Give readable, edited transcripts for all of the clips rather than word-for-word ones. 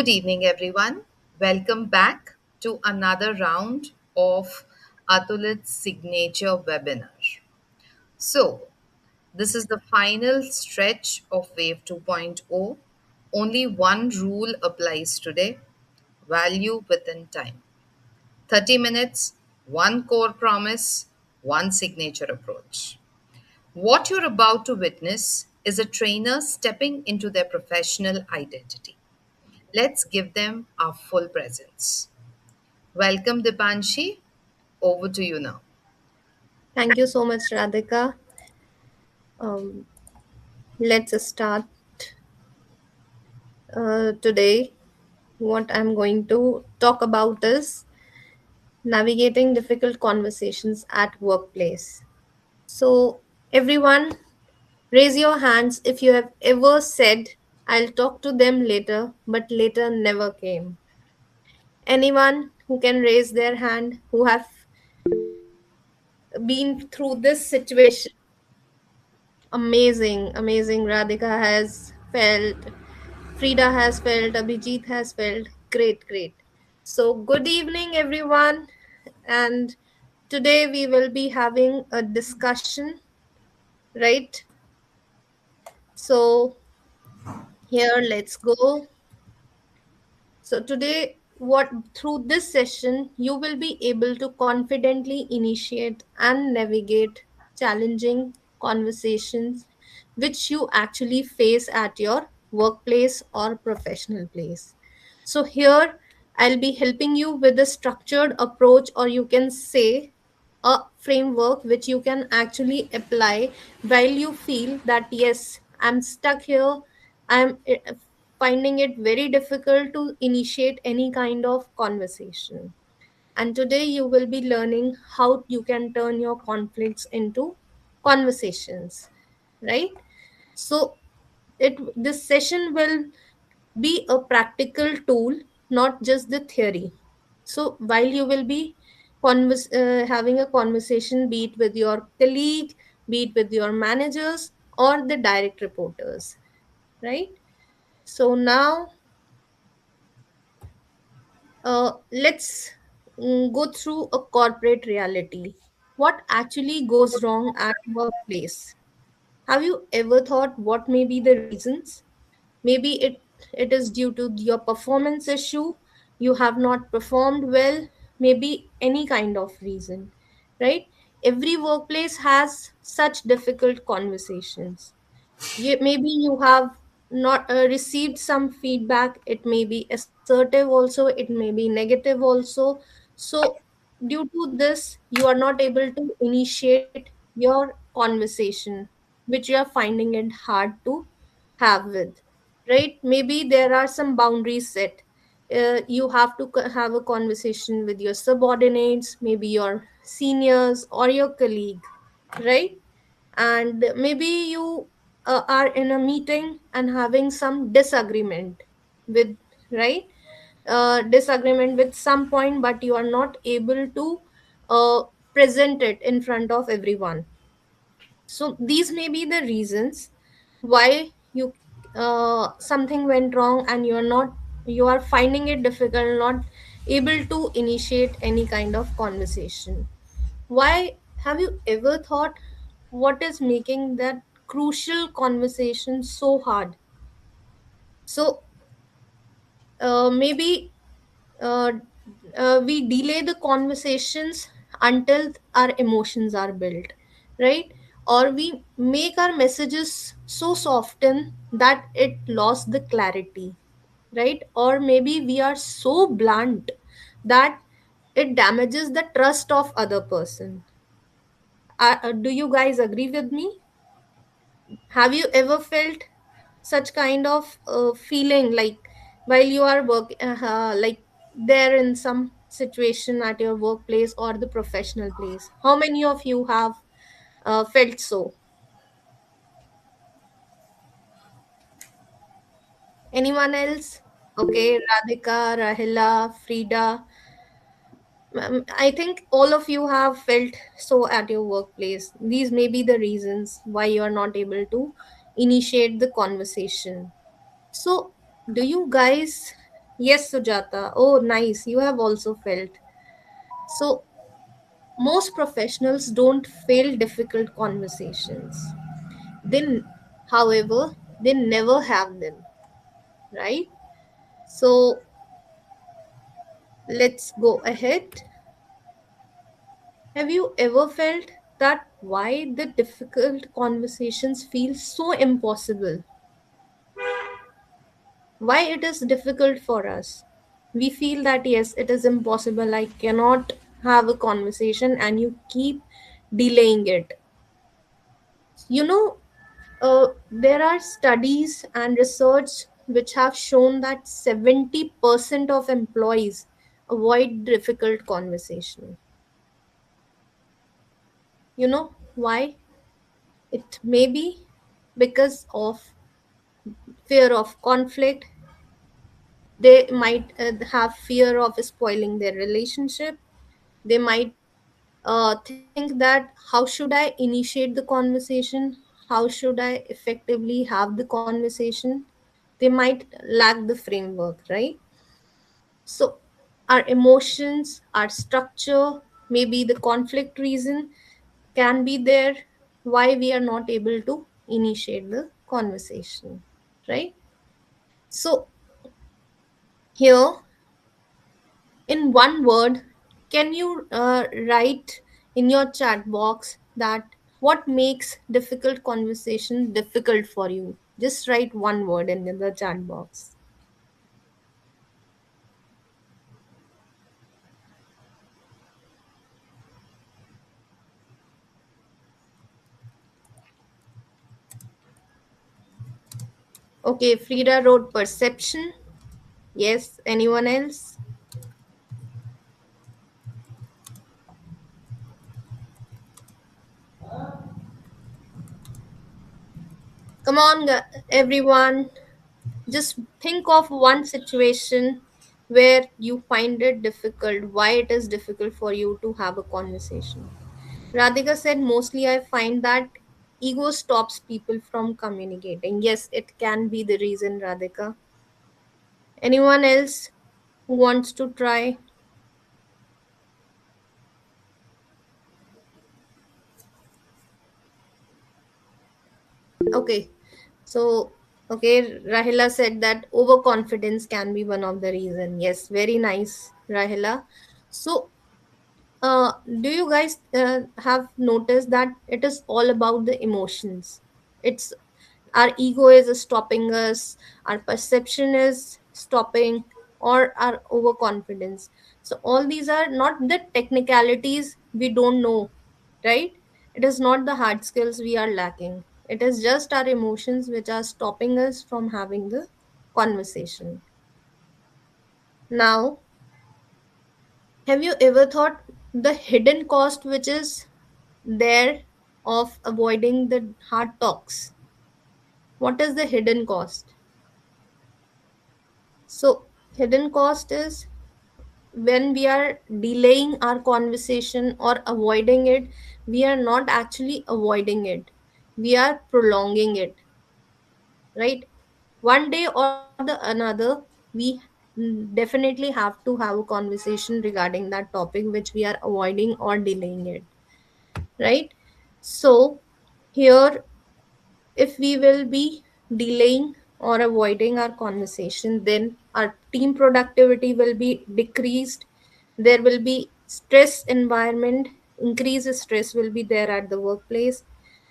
Good evening, everyone. Welcome back to another round of Atulit's signature webinar. So, this is the final stretch of Wave 2.0. Only one rule applies today: value within time. 30 minutes, one core promise, one signature approach. What you're about to witness is a trainer stepping into their professional identity. Let's give them our full presence. Welcome, Dipanshi. Over to you now. Thank you so much, Radhika. Um, let's start today. What I'm going to talk about is navigating difficult conversations at workplace. So, everyone, raise your hands if you have ever said, "I'll talk to them later," but later never came. Anyone who can raise their hand who have been through this situation? Amazing, amazing. Radhika has felt, Frida has felt, Abhijit has felt. Great, great. So, good evening, everyone. And today we will be having a discussion, right? So, here, let's go. So, today, what through this session, you will be able to confidently initiate and navigate challenging conversations which you actually face at your workplace or professional place. So, here I'll be helping you with a structured approach, or you can say a framework which you can actually apply while you feel that yes, I'm stuck here. I'm finding it very difficult to initiate any kind of conversation. And today you will be learning how you can turn your conflicts into conversations, right? So it this session will be a practical tool, not just the theory. So while you will be having a conversation, be it with your colleague, be it with your managers or the direct reporters, right? So now let's go through a corporate reality. What actually goes wrong at workplace? Have you ever thought what may be the reasons? Maybe it is due to your performance issue, you have not performed well, maybe any kind of reason, right? Every workplace has such difficult conversations. Maybe you have not received some feedback. It may be assertive also, it may be negative also. So due to this you are not able to initiate your conversation, which you are finding it hard to have with, right? Maybe there are some boundaries set. You have to have a conversation with your subordinates, maybe your seniors or your colleague, right? And maybe you are in a meeting and having some disagreement with, right? Disagreement with some point, but you are not able to uh, present it in front of everyone. So these may be the reasons why you something went wrong and you are finding it difficult, not able to initiate any kind of conversation. Why? Have you ever thought what is making that crucial conversation so hard? So maybe uh, we delay the conversations until our emotions are built, right? Or we make our messages so soften that it lost the clarity, right? Or maybe we are so blunt that it damages the trust of other person. Do you guys agree with me? Have you ever felt such kind of feeling, like while you are like there in some situation at your workplace or the professional place? How many of you have felt so? Anyone else? Okay, Radhika, Rahila, Frida. I think all of you have felt so at your workplace. These may be the reasons why you are not able to initiate the conversation. So, do you guys Yes, Sujata. Oh, nice. You have also felt. So, most professionals don't fail difficult conversations. Then, however, they never have them, right? So, let's go ahead. Have you ever felt that why the difficult conversations feel so impossible? Why it is difficult for us? We feel that yes, it is impossible. I cannot have a conversation, and you keep delaying it. You know, there are studies and research which have shown that 70% of employees avoid difficult conversation. You know why? It may be because of fear of conflict. They might have fear of spoiling their relationship. They might think that how should I initiate the conversation? How should I effectively have the conversation? They might lack the framework, right? So, our emotions, our structure, maybe the conflict reason can be there why we are not able to initiate the conversation, right? So, here in one word, can you write in your chat box that what makes difficult conversation difficult for you? Just write one word in the chat box. Okay, Frida wrote perception. Yes, anyone else? Come on, everyone. Just think of one situation where you find it difficult, why it is difficult for you to have a conversation. Radhika said, mostly I find that ego stops people from communicating. Yes, it can be the reason, Radhika. Anyone else who wants to try? Okay, so okay, Rahila said that overconfidence can be one of the reason. Yes, very nice, Rahila. So, do you guys have noticed that it is all about the emotions? It's our ego is stopping us, our perception is stopping, or our overconfidence. So all these are not the technicalities we don't know, right? It is not the hard skills we are lacking. It is just our emotions which are stopping us from having the conversation. Now, have you ever thought the hidden cost which is there of avoiding the hard talks? What is the hidden cost? So, hidden cost is when we are delaying our conversation or avoiding it, we are not actually avoiding it, we are prolonging it, right? One day or the another, we definitely have to have a conversation regarding that topic which we are avoiding or delaying it, right? So, here if we will be delaying or avoiding our conversation, then our team productivity will be decreased. There will be stress environment, increased stress will be there at the workplace,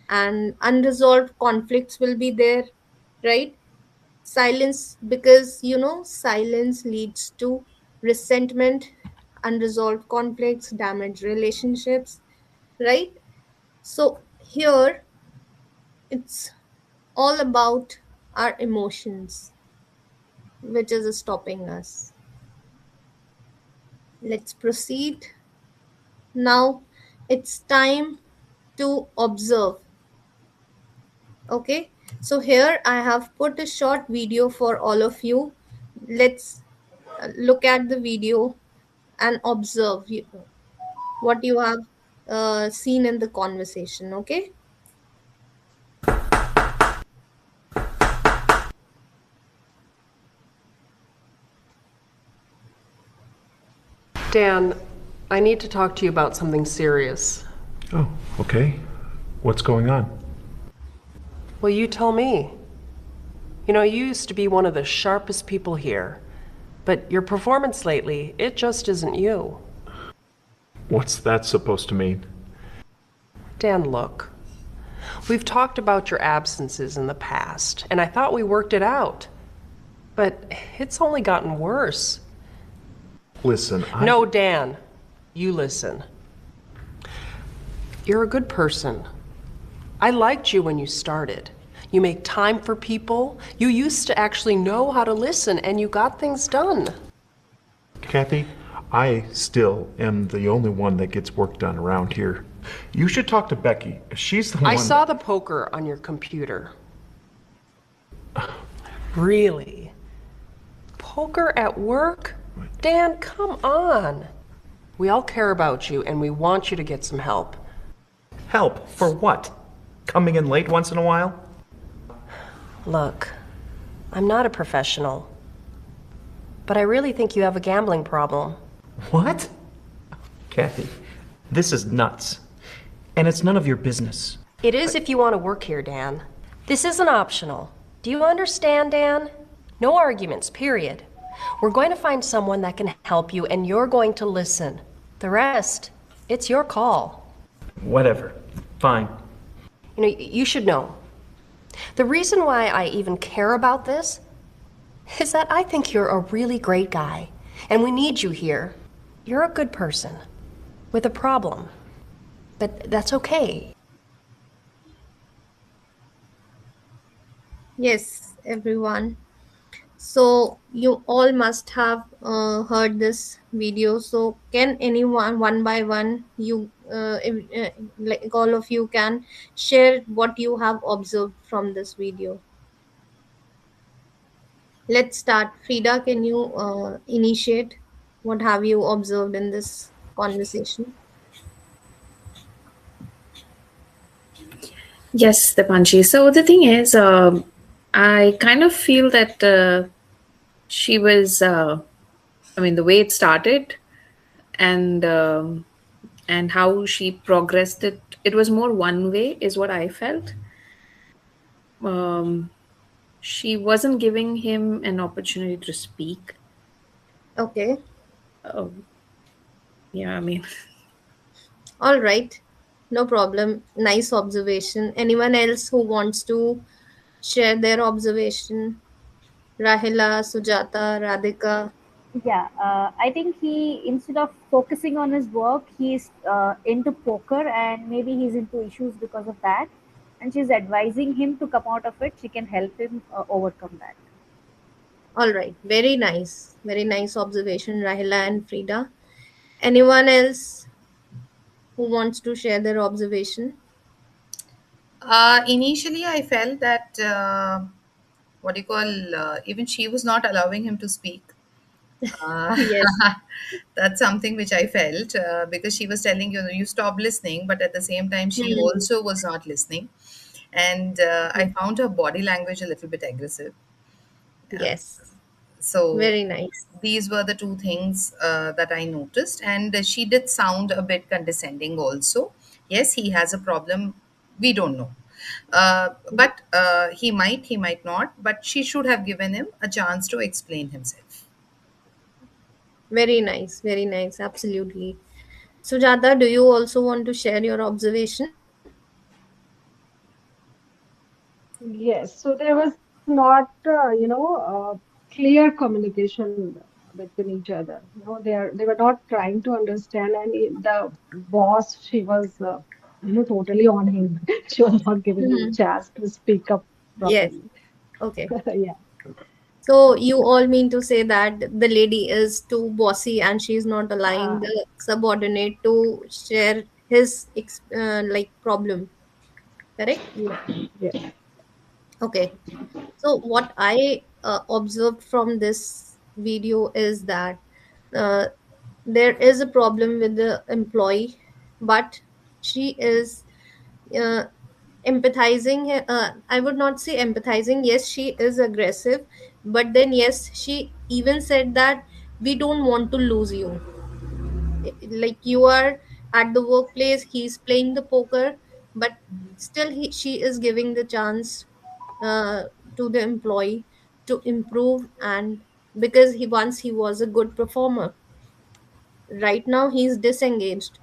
and unresolved conflicts will be there, right? Silence, because silence leads to resentment, unresolved conflicts, damaged relationships, right? So here it's all about our emotions, which is stopping us. Let's proceed. Now it's time to observe. Okay, so here I have put a short video for all of you. Let's look at the video and observe what you have seen in the conversation. Okay. Dan, I need to talk to you about something serious. Oh, okay. What's going on? Well, you tell me. You know, you used to be one of the sharpest people here, but your performance lately, it just isn't you. What's that supposed to mean? Dan, look. We've talked about your absences in the past, and I thought we worked it out. But it's only gotten worse. Listen, No, Dan. You listen. You're a good person. I liked you when you started. You make time for people. You used to actually know how to listen, and you got things done. Kathy, I still am the only one that gets work done around here. You should talk to Becky. She's the one. I saw the poker on your computer. Really? Poker at work? Dan, come on. We all care about you, and we want you to get some help. Help? For what? Coming in late once in a while? Look, I'm not a professional, but I really think you have a gambling problem. What? Kathy, this is nuts. And it's none of your business. It is if you want to work here, Dan. This isn't optional. Do you understand, Dan? No arguments, period. We're going to find someone that can help you, and you're going to listen. The rest, it's your call. Whatever. Fine. You know, you should know. The reason why I even care about this is that I think you're a really great guy, and we need you here. You're a good person with a problem, but that's okay. Yes, everyone. So you all must have heard this video. So can anyone, one by one, like all of you can share what you have observed from this video? Let's start. Frida, can you initiate? What have you observed in this conversation? Yes, Dipanshi. So the thing is, I kind of feel that she was, I mean, the way it started and how she progressed it was more one way, is what I felt. She wasn't giving him an opportunity to speak. Okay. Yeah, I mean, All right. No problem. Nice observation. Anyone else who wants to share their observation? Rahila, Sujata, Radhika. Yeah, I think he, instead of focusing on his work, he's into poker, and maybe he's into issues because of that. And she's advising him to come out of it. She can help him overcome that. All right. Very nice. Very nice observation, Rahila and Frida. Anyone else who wants to share their observation? Initially, I felt that what do you call, even she was not allowing him to speak. Yes. That's something which I felt because she was telling you stop listening, but at the same time, she Hmm. also was not listening. And I found her body language a little bit aggressive. Yes. So Very nice. these were the two things that I noticed. And she did sound a bit condescending also. Yes, he has a problem. We don't know. But he might not. But she should have given him a chance to explain himself. Very nice. Very nice. Absolutely. Sujata, do you also want to share your observation? Yes, so there was not, clear communication between each other. They were not trying to understand, and the boss, she was, totally on him. She was not giving him Mhm. chance to speak up Yes. properly. Okay. Yeah. So you all mean to say that the lady is too bossy and she's not allowing Uh, the subordinate to share his like problem, correct? yeah. Yes. Okay. So what I observed from this video is that uh, there is a problem with the employee, but she is uh, empathizing. I would not say empathizing. Yes, she is aggressive, but then yes, she even said that we don't want to lose you. Like you are at the workplace, he's playing the poker, but still she is giving the chance uh, to the employee to improve, and because he was a good performer, right now he's disengaged,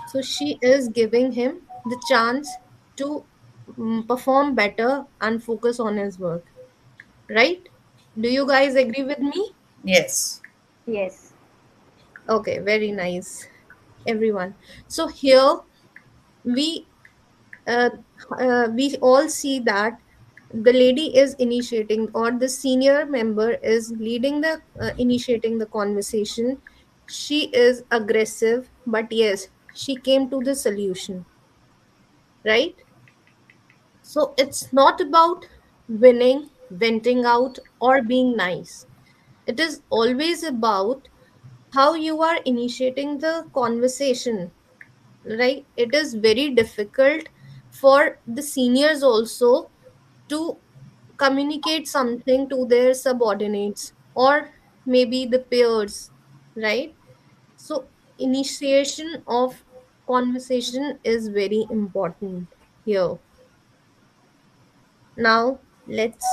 so she is giving him the chance to perform better and focus on his work, right? Do you guys agree with me? Yes. Yes. Okay, very nice, everyone. So here we uh, we all see that the lady is initiating, or the senior member is leading the initiating the conversation. She is aggressive, but yes, she came to the solution, right? So it's not about winning, venting out, or being nice. It is always about how you are initiating the conversation, right? It is very difficult for the seniors also to communicate something to their subordinates or maybe the peers, right? So initiation of conversation is very important here. Now let's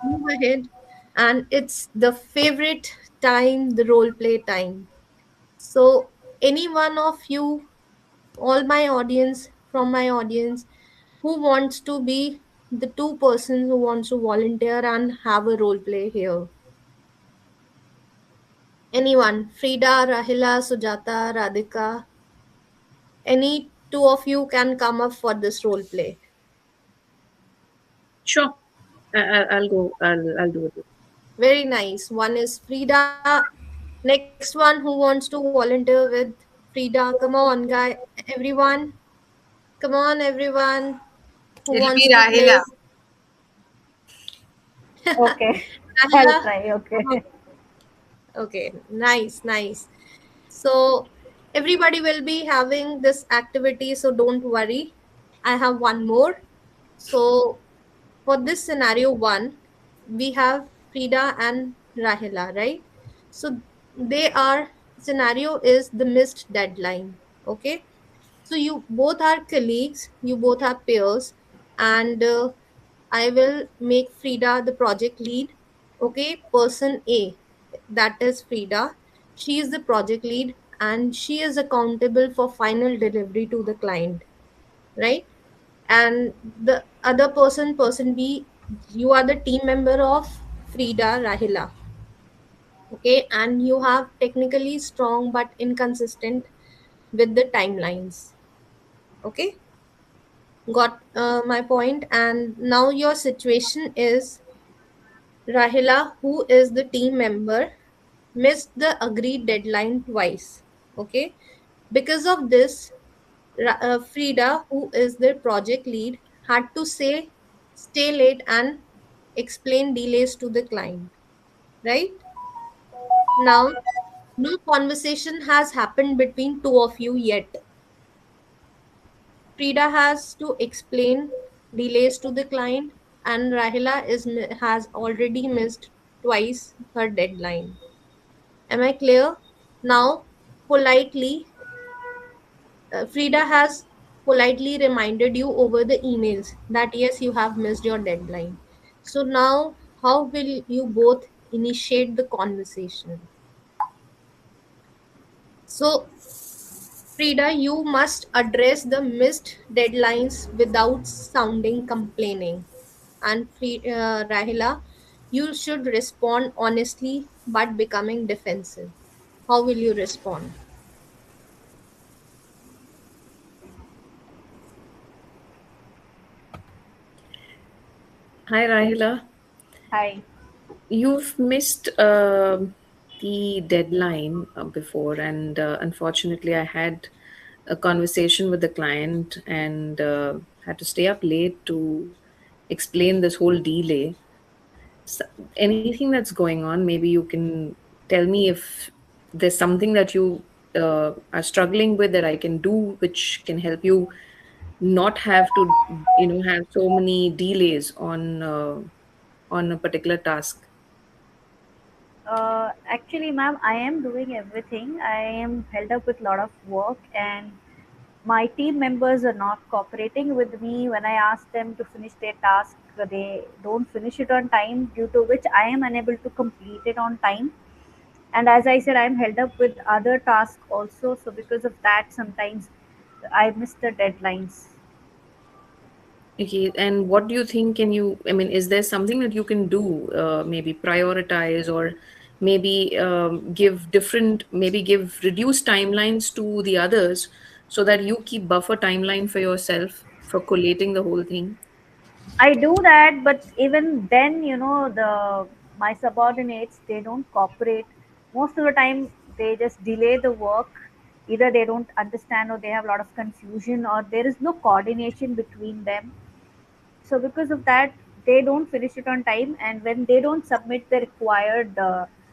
move ahead, and it's the favorite time, the role play time. So any one of you, all my audience, from my audience, who wants to be the two persons who wants to volunteer and have a role play here? Anyone? Frida, Rahila, Sujata, Radhika. Any two of you can come up for this role play. Sure. I'll go. I'll do it. Very nice. One is Frida. Next one, who wants to volunteer with Frida? Come on, guy. Everyone. Come on, everyone. Who It'll wants be to play? Rahila. Okay. I'll Rahila. try. Come Okay. on. Okay. Nice, nice. So everybody will be having this activity, so don't worry. I have one more. So for this scenario one, we have Frida and Rahila, right? So they are, scenario is the missed deadline. Okay. So you both are colleagues, you both are peers, and I will make Frida the project lead. Okay, person A, that is Frida. She is the project lead and she is accountable for final delivery to the client, right? And the other person, person B, you are the team member of Frida, Rahila. Okay, and you have technically strong but inconsistent with the timelines. Okay, got my point. And now your situation is Rahila, who is the team member, missed the agreed deadline twice. Okay, because of this, Frida, who is the project lead, had to say stay late and explain delays to the client. Right now, no conversation has happened between two of you yet. Frida has to explain delays to the client, and Rahila has already missed twice her deadline. Am I clear? Now, politely, Frida has politely reminded you over the emails that yes, you have missed your deadline. So now, how will you both initiate the conversation? So, Frida, you must address the missed deadlines without sounding complaining. And Rahila, you should respond honestly but becoming defensive. How will you respond? Hi, Rahila. Hi. You've missed the deadline before, and unfortunately, I had a conversation with the client and had to stay up late to explain this whole delay. So, anything that's going on, maybe you can tell me if there's something that you are struggling with that I can do, which can help you not have to, have so many delays on a particular task. Actually, ma'am, I am doing everything. I am held up with a lot of work, and my team members are not cooperating with me. When I ask them to finish their task, they don't finish it on time, due to which I am unable to complete it on time. And as I said, I'm held up with other tasks also. So because of that, sometimes I miss the deadlines. Okay, and what do you think? Can you, I mean, is there something that you can do? Maybe prioritize, or maybe maybe give reduced timelines to the others so that you keep buffer timeline for yourself for collating the whole thing? I do that, but even then, the my subordinates, they don't cooperate. Most of the time, they just delay the work. Either they don't understand, or they have a lot of confusion, or there is no coordination between them. So because of that, they don't finish it on time, and when they don't submit the required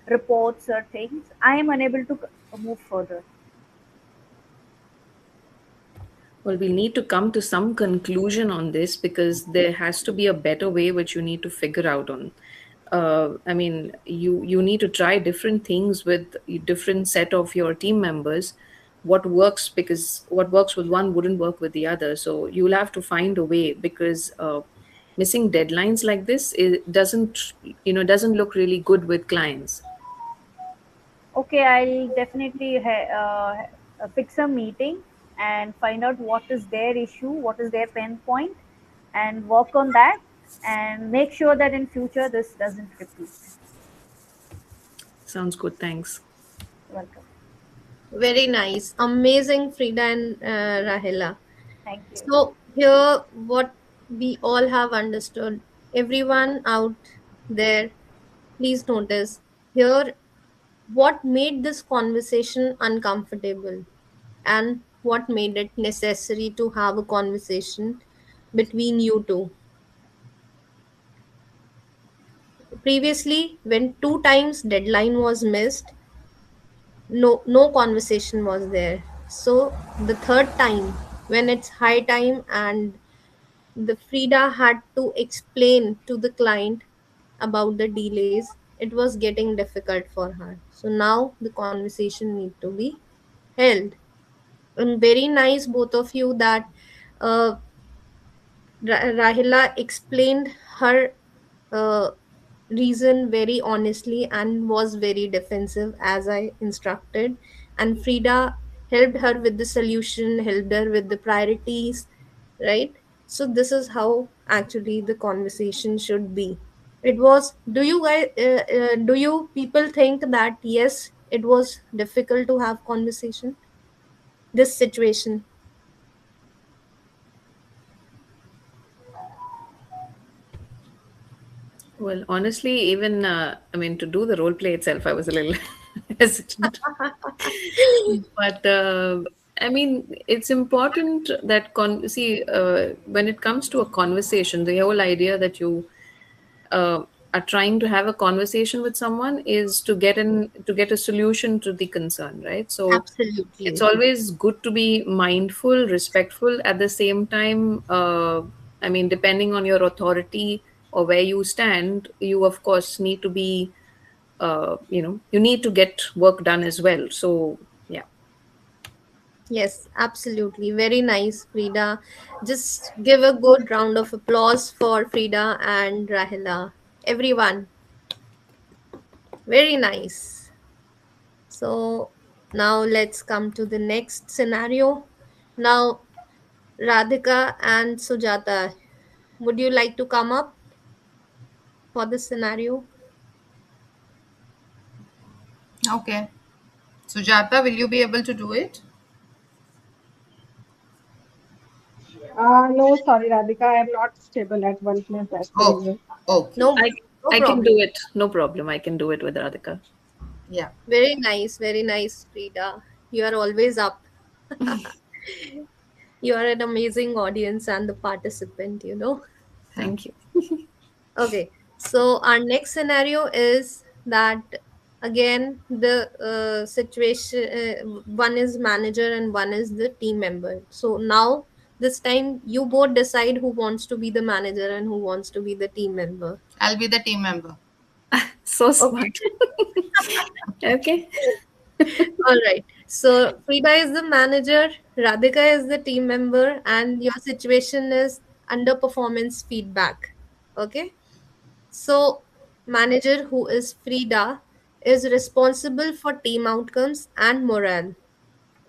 reports or things, I am unable to move further. Well, we'll need to come to some conclusion on this because there has to be a better way which you need to figure out on. I mean, you need to try different things with a different set of your team members. What works, because what works with one wouldn't work with the other. So you'll have to find a way, because missing deadlines like this, it doesn't look really good with clients. Okay, I'll definitely fix a meeting and find out what is their issue, what is their pain point, and work on that, and make sure that in future this doesn't repeat. Sounds good. Thanks. Welcome. Very nice. Amazing, Frida and Rahela. Thank you. So, here, what we all have understood, everyone out there, please notice here what made this conversation uncomfortable and what made it necessary to have a conversation between you two. Previously, when two times deadline was missed, no conversation was there. So the third time, when it's high time and the Frida had to explain to the client about the delays, it was getting difficult for her. So now the conversation need to be held. And very nice, both of you, that uh, Rahila explained her uh, reason very honestly and was very defensive as I instructed. And Frida helped her with the solution, helped her with the priorities, right? So this is how actually the conversation should be. It was. Do you people think that yes, it was difficult to have conversation? This situation. Well, honestly, even I mean, to do the role play itself, I was a little hesitant. But I mean, it's important that when it comes to a conversation, the whole idea that you are trying to have a conversation with someone is to get a solution to the concern, right? So it's Absolutely. always good to be mindful, respectful at the same time. I mean, depending on your authority or where you stand, you of course need to be, you need to get work done as well. So yeah. Yes, absolutely. Very nice, Frida. Just give a good round of applause for Frida and Rahila. Everyone, very nice. So now let's come to the next scenario. Now, Radhika and Sujata, would you like to come up for this scenario? Okay. Sujata, will you be able to do it? No, sorry, Radhika, I am not stable at one place. That's the Oh, reason. okay. No, I no I can problem. do it. No problem. I can do it with Radhika. Yeah. Very nice, Frida. You are always up. You are an amazing audience and the participant. Thank Thank you. you. Okay, so our next scenario is that again the situation, one is manager and one is the team member. So now this time you both decide who wants to be the manager and who wants to be the team member. I'll be the team member. So Okay, smart. Okay. All right. So Frida is the manager, Radhika is the team member, and your situation is underperformance feedback. Okay. So manager, who is Frida, is responsible for team outcomes and morale.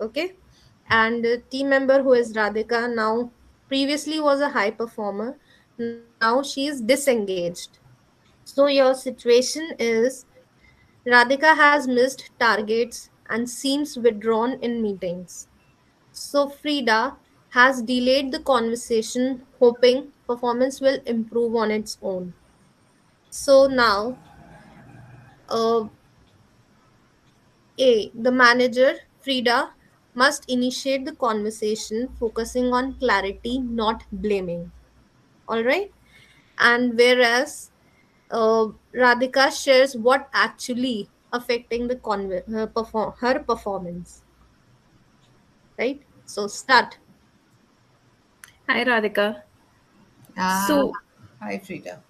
Okay. And team member, who is Radhika, now previously was a high performer. Now she is disengaged. So your situation is Radhika has missed targets and seems withdrawn in meetings. So Frida has delayed the conversation, hoping performance will improve on its own. So now, uh, the manager, Frida, must initiate the conversation, focusing on clarity, not blaming. All right. And whereas Radhika shares what actually affecting the her performance. Right. So start. Hi, Radhika. Ah, So hi, Frida.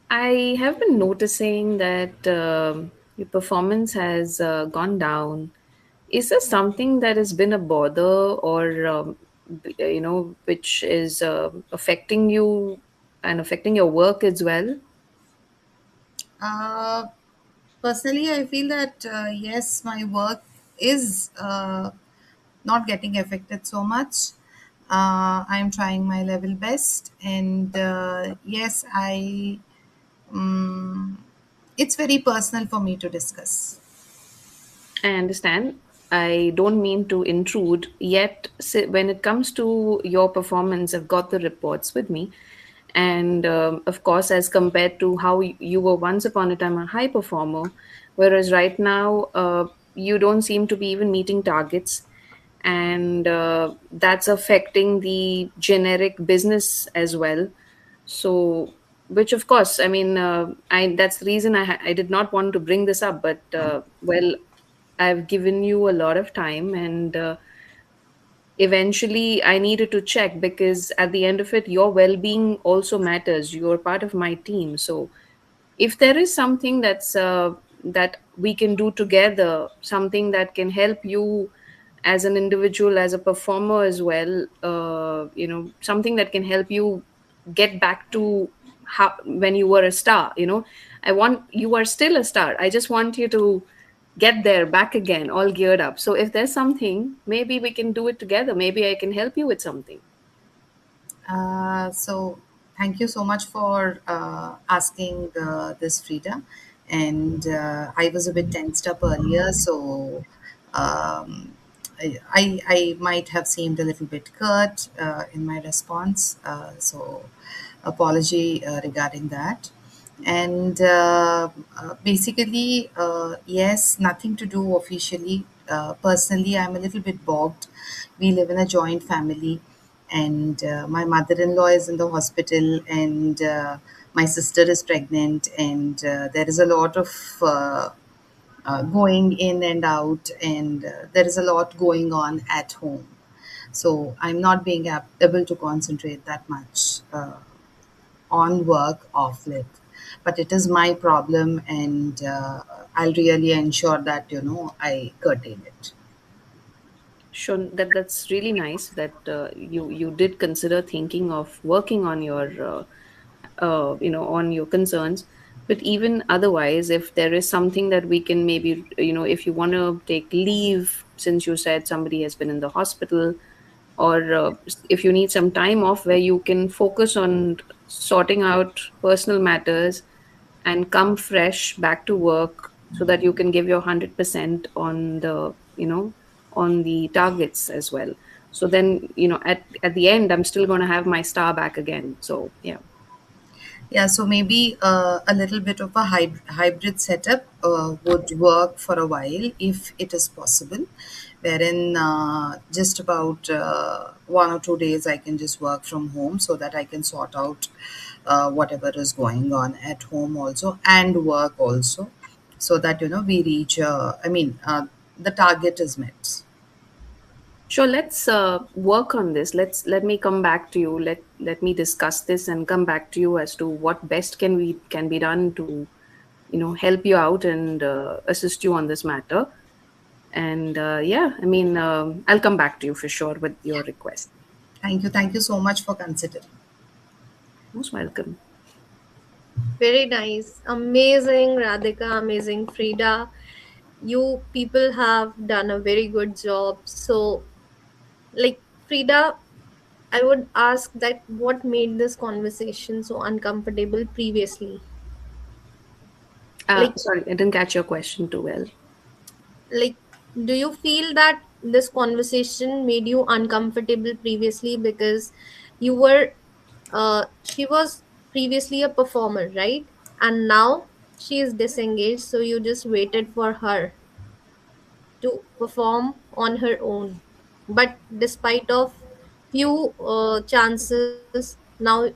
I have been noticing that your performance has gone down. Is there something that has been a bother, or which is affecting you and affecting your work as well? Uh, Personally, I feel that yes, my work is not getting affected so much. I'm trying my level best, and yes, it's very personal for me to discuss. I understand. I don't mean to intrude, yet, when it comes to your performance, I've got the reports with me. And of course, as compared to how you were once upon a time a high performer, whereas right now you don't seem to be even meeting targets. And that's affecting the generic business as well. So, which of course, I mean, I that's the reason I did not want to bring this up, but well, I've given you a lot of time, and eventually I needed to check, because at the end of it, your well-being also matters. You're part of my team. So if there is something that we can do together, something that can help you as an individual, as a performer as well, something that can help you get back to how when you were a star. I want You are still a star. I just want you to get there back again, all geared up. So if there's something, maybe we can do it together. Maybe I can help you with something. So thank you so much for asking this, Frida. And I was a bit tensed up earlier, so um, I might have seemed a little bit curt in my response. So apology regarding that. And basically, yes, nothing to do officially. Personally, I'm a little bit bogged. We live in a joint family, and my mother-in-law is in the hospital, and my sister is pregnant, and there is a lot of going in and out, and there is a lot going on at home. So I'm not being able to concentrate that much on work off late. But it is my problem, and I'll really ensure that I curtail it. Sure, that's really nice that you did consider thinking of working on your on your concerns. But even otherwise, if there is something that we can, maybe, if you want to take leave, since you said somebody has been in the hospital, or if you need some time off where you can focus on sorting out personal matters and come fresh back to work, so that you can give your 100% on the on the targets as well. So then, at the end, I'm still going to have my star back again. So yeah. Yeah, so maybe a little bit of a hybrid setup would work for a while if it is possible, wherein just about 1 or 2 days I can just work from home so that I can sort out whatever is going on at home also and work also, so that we reach. The target is met. Sure, let's work on this. Let me come back to you. Let me discuss this and come back to you as to what best can be done to help you out and assist you on this matter. And yeah, I mean, I'll come back to you for sure with your request. Thank you. Thank you so much for considering. Most welcome. Very nice. Amazing, Radhika. Amazing, Frida. You people have done a very good job. So, like, Frida, I would ask that what made this conversation so uncomfortable previously? Like, Sorry, I didn't catch your question too well. like, do you feel that this conversation made you uncomfortable previously because you were, she was previously a performer, right? And now she is disengaged, so you just waited for her to perform on her own. But despite of few chances, now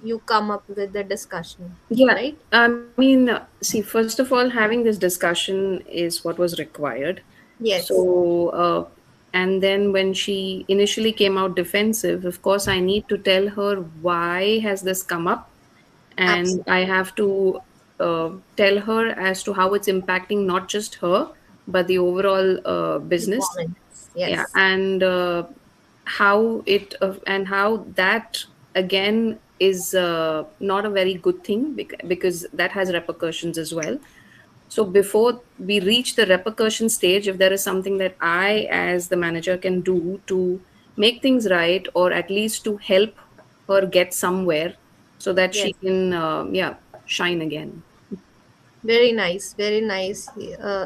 you come up with the discussion, Yeah, right? I mean, see, first of all, having this discussion is what was required. Yes, So, and then when she initially came out defensive, of course, I need to tell her why has this come up, and absolutely. I have to tell her as to how it's impacting not just her, but the overall business. Performance, Yeah, yes. and how that again is not a very good thing because that has repercussions as well. So before we reach the repercussion stage, if there is something that I as the manager can do to make things right, or at least to help her get somewhere so that she Yes, can yeah, shine again. very nice, very nice.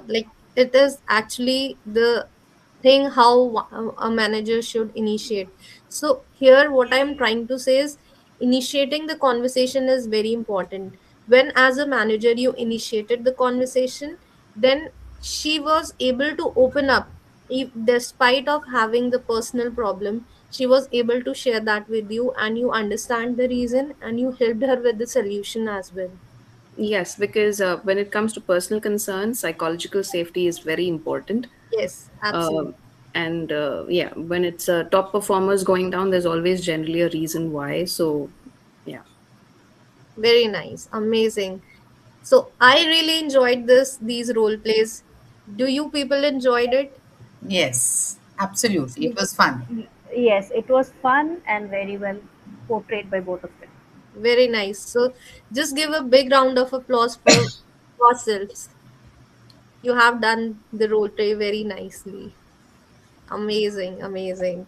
Like, it is actually the thing how a manager should initiate. So here what I'm trying to say is initiating the conversation is very important. When as a manager you initiated the conversation, then she was able to open up. If, despite of having the personal problem, she was able to share that with you, and you understand the reason, and you helped her with the solution as well. Yes, because when it comes to personal concerns, psychological safety is very important. Yes, absolutely. Um and yeah, when it's top performers going down, there's always generally a reason why. So, yeah. Very nice. Amazing. So I really enjoyed these role plays. Do you people enjoyed it? Yes, absolutely. It So, was fun. Yes, it was fun and very well portrayed by both of them. very nice. So just give a big round of applause for yourselves. You have done the role play very nicely. Amazing, amazing.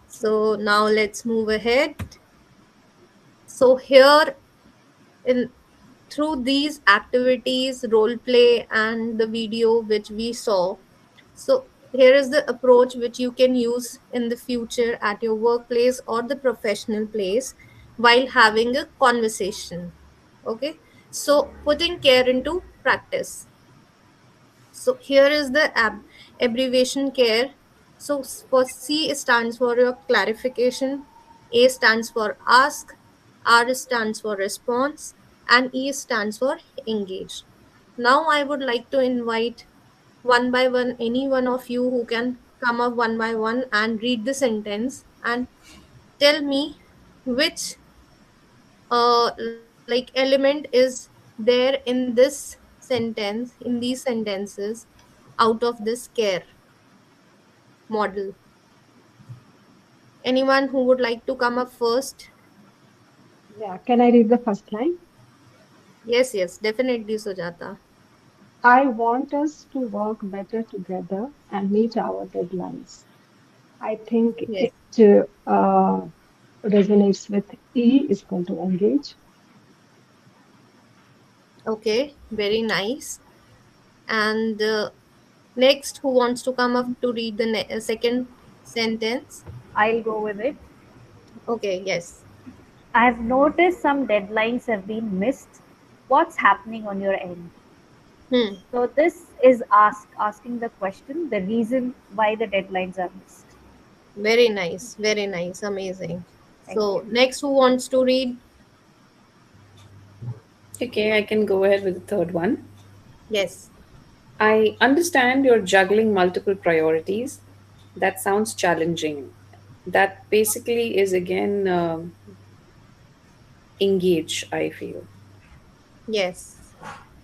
So now let's move ahead. So here in through these activities, role play and the video which we saw, so here is the approach which you can use in the future at your workplace or the professional place while having a conversation. Okay, so putting care into practice. So here is the abbreviation care. So for C stands for your clarification, A stands for ask, R stands for response, and E stands for engage. Now I would like to invite one by one any one of you who can come up one by one and read the sentence and tell me which like element is there in this sentence, in these sentences, out of this care model. Anyone who would like to come up first? Yeah, can I read the first line? Yes, yes, definitely, Sujata. I want us to work better together and meet our deadlines. I think Yes. it resonates with E is equal to engage. Okay, very nice. And next, who wants to come up to read the second sentence? I'll go with it. Okay, yes. I have noticed some deadlines have been missed. What's happening on your end? Hmm. So this is asking the question, the reason why the deadlines are missed. Very nice, very nice, amazing. Thank So you. next, who wants to read? Okay, I can go ahead with the third one. Yes. I understand you're juggling multiple priorities. That sounds challenging. That basically is again engage, I feel. Yes.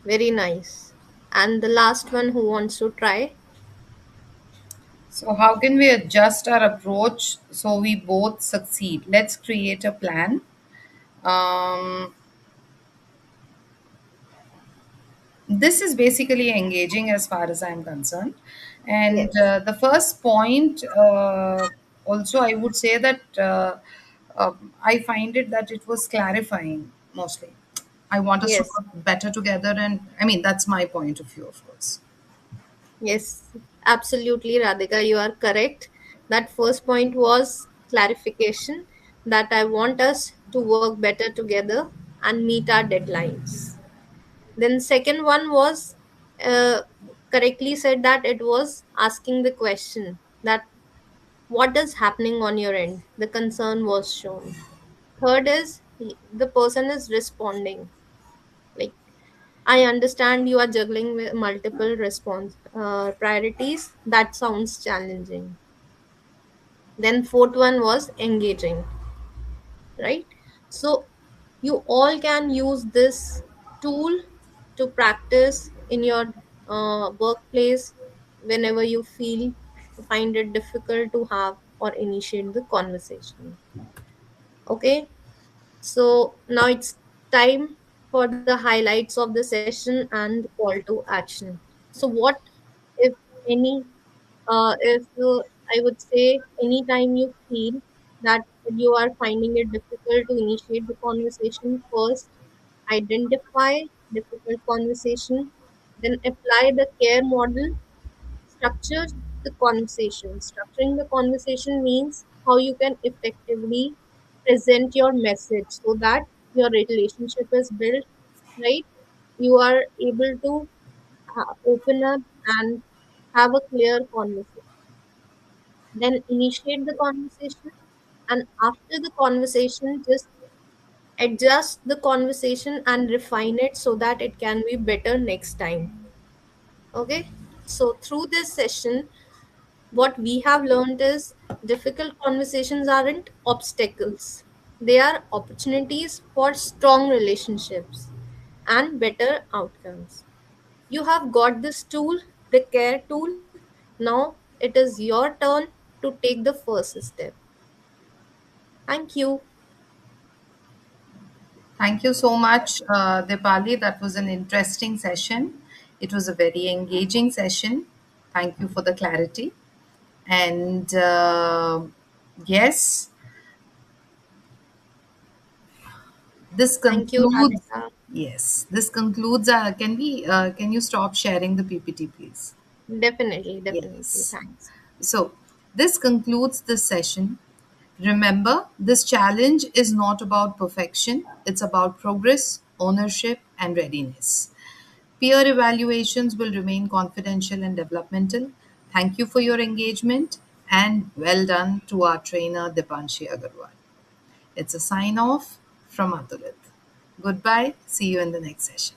Very nice. And the last one who wants to try? So, how can we adjust our approach so we both succeed? Let's create a plan. Um, this is basically engaging as far as I'm concerned. And Yes. the first point, also, I would say that I find it that it was clarifying mostly. I want us to Yes. work better together, and I mean, that's my point of view, of course. Yes, absolutely, Radhika, you are correct. That first point was clarification that I want us to work better together and meet our deadlines. Then second one was uh, correctly said that it was asking the question that what is happening on your end. The concern was shown. Third is the person is responding. Like I understand you are juggling with multiple response priorities. That sounds challenging. Then fourth one was engaging, right? So you all can use this tool to practice in your workplace whenever you feel find it difficult to have or initiate the conversation. Okay, so now it's time for the highlights of the session and call to action. So, what, if any, if I would say, anytime you feel that you are finding it difficult to initiate the conversation, first identify difficult conversation, then apply the care model. Structure the conversation. Structuring the conversation means how you can effectively present your message so that your relationship is built, right? You are able to open up and have a clear conversation. Then initiate the conversation, and after the conversation, just adjust the conversation and refine it so that it can be better next time. Okay, so through this session, what we have learned is difficult conversations aren't obstacles, they are opportunities for strong relationships and better outcomes. You have got this tool, the care tool. Now it is your turn to take the first step. Thank you. Thank you so much, Dipali. That was an interesting session. It was a very engaging session. Thank you for the clarity. And yes, this Thank you, concludes. Radhika. Yes, this concludes. Can we? Can you stop sharing the PPT, please? Definitely, definitely. Yes. Thanks. So this concludes this session. Remember, this challenge is not about perfection. It's about progress, ownership, and readiness. Peer evaluations will remain confidential and developmental. Thank you for your engagement and well done to our trainer Dipanshi Agarwal. It's a sign off from Atulit. Goodbye. See you in the next session.